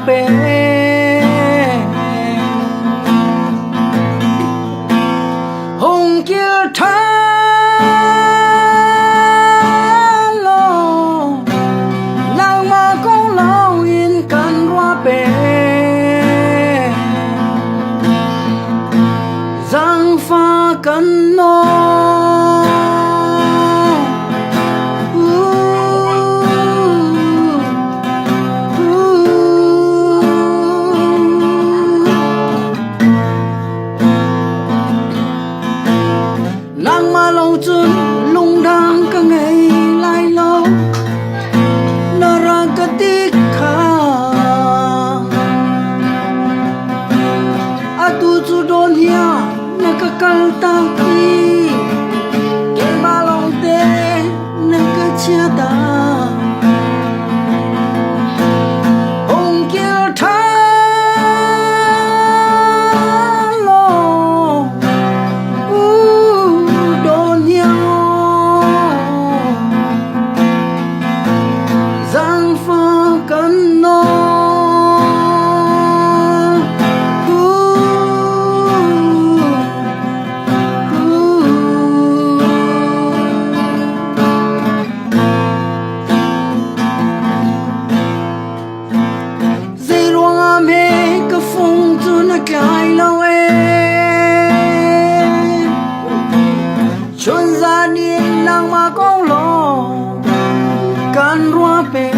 bè hùng kia tha lo nàng mà con lao yên can hoa bè giang pha cần nó nàng mà lâu chun lung đang cả ngày lai lâu na ra cái tiếc kha atu chu don hia na ka kal ta ki ke ba long te na ka chia ta hong kia tha cái lâu em chôn ra điên nàng mà con lo can hoa bè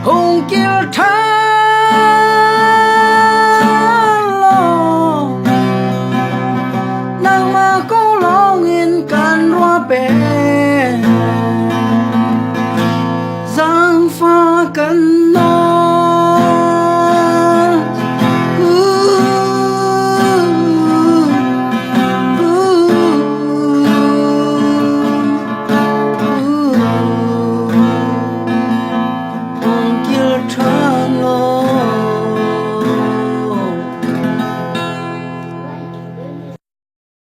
hùng kia tha lo nàng mà con lo nghiền can hoa bè